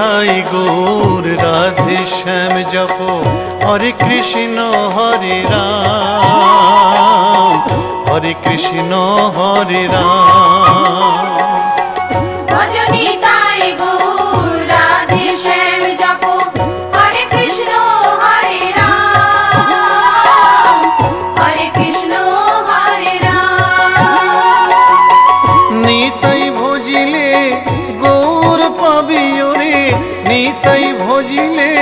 নিতাই গৌর রাধে শ্যাম জপ হরে কৃষ্ণ হরে রাম হরে কৃষ্ণ হরে রাম। ভজনিতাই গৌর রাধে শ্যাম জপ হরে কৃষ্ণ হরে রাম হরে কৃষ্ণ হরে রাম। নিতাই ভজিলে গৌর পাবি ওরে নিতাই ভজিলে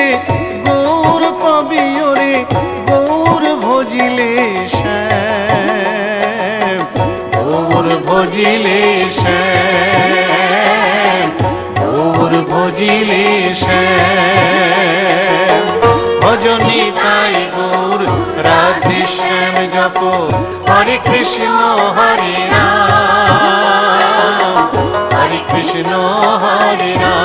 গৌর পাবি ওরে গৌর ভজিলে শ্যাম গৌর ভজিলে শ্যাম গৌর ভজিলে শ্যাম। ভজনিতাই গৌর রাধে শ্যাম জপ হরে কৃষ্ণ হরে রাম হরে কৃষ্ণ হরে রাম।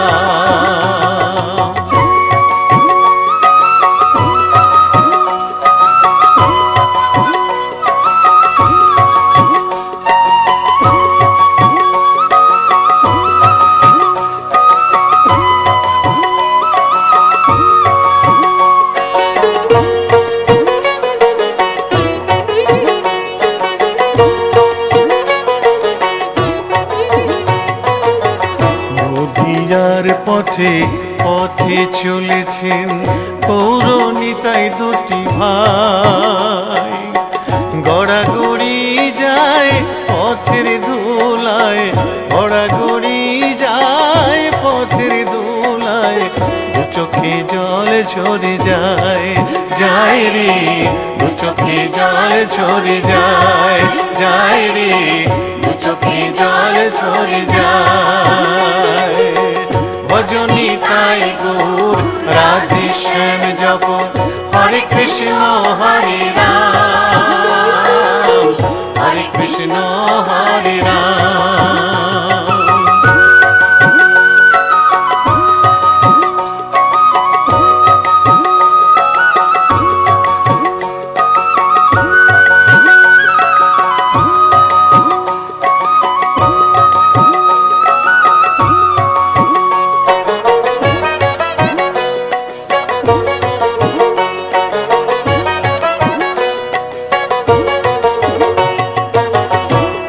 নদিয়ার পথে পথে চলেছেন গৌর নিতাই দুটি ভাই। গড়াগড়ি যায় পথের ধুলায় গড়াগড়ি যায় পথের ধুলায় দু চোখে জল ঝরে যায় যায় রে দু চোখে জল ঝরে যায় যায় রে দু চোখে জল ঝরে যায়। ভজনিতাই গৌর রাধে শ্যাম জপ হরে কৃষ্ণ হরে রাম হরে কৃষ্ণ হরে রাম।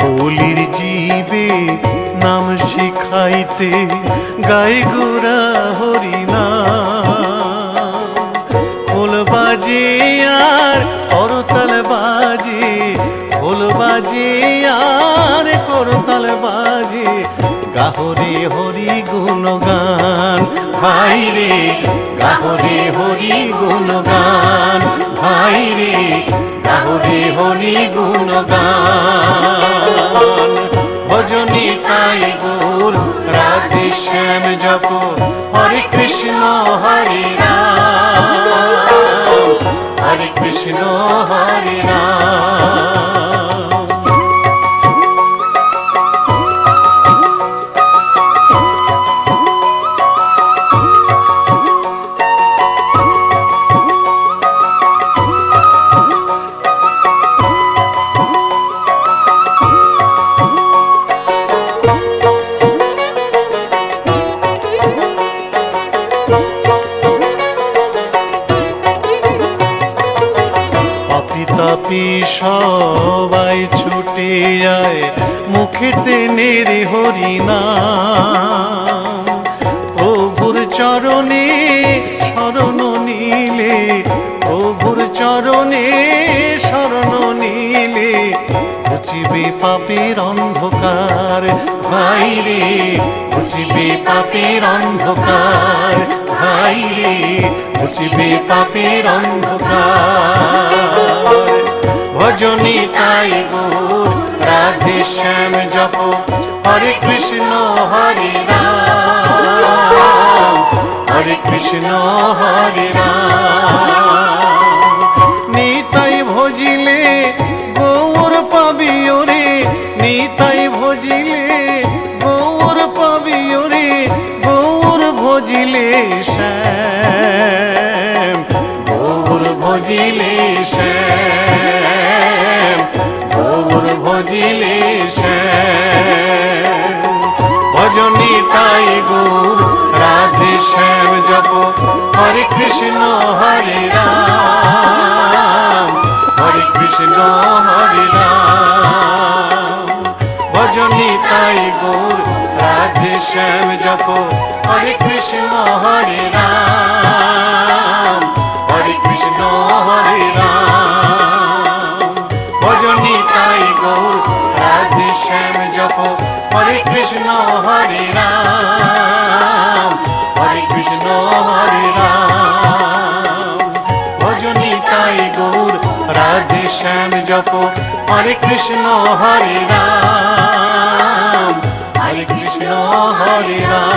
কলির জীবে নাম শিখাইতে গায়ে গোরা হরি নাম। খোল বাজে আর করতাল বাজে খোল বাজে আর করতাল বাজে গাহরে হরি গুণগান ভাই রে গাহরে হরি গুণগান ভাই রে গাহরে হরি গুণগান। ভজনিতাই গৌর রাধে শ্যাম জপ হরে কৃষ্ণ হরে রাম হরে কৃষ্ণ হরে রাম। তাপি সবাই ছুটে যায় মুখেতে নেড়ে হরি নাম। প্রভুর চরণে শরণ নিলে প্রভুর চরণে শরণ নিলে ঘুচিবে পাপের অন্ধকার ভাই রে ঘুচিবে পাপের অন্ধকার ভাই রে ঘুচিবে পাপের অন্ধকার। ভজনিতাই গৌর রাধে শ্যাম জপ হরে কৃষ্ণ হরে রাম হরে কৃষ্ণ হরে রাম। নিতাই ভজিলে গৌর পাবি ওরে নিতাই ভজিলে গৌর পাবি ওরে গৌর ভজিলে শ্যাম গৌর ভজিলে শ্যাম গৌর ভজিলে শ্যাম। ভজনিতাই গৌর রাধে শ্যাম কৃষ্ণ হরে রাম, হরে কৃষ্ণ হরে রাম। ভজনী তাই গৌর রাধে শ্যাম জপ, হরে কৃষ্ণ হরে রাম, হরে কৃষ্ণ হরে রাম। ভজনী তাই গৌর রাধে শ্যাম জপ, হরে কৃষ্ণ হরে রাম, হরে কৃষ্ণ হরে রাম। ভজনী তাই গৌর রাধে শ্যাম জপ, হরে কৃষ্ণ হরে রাম, হরে কৃষ্ণ হরে রাম।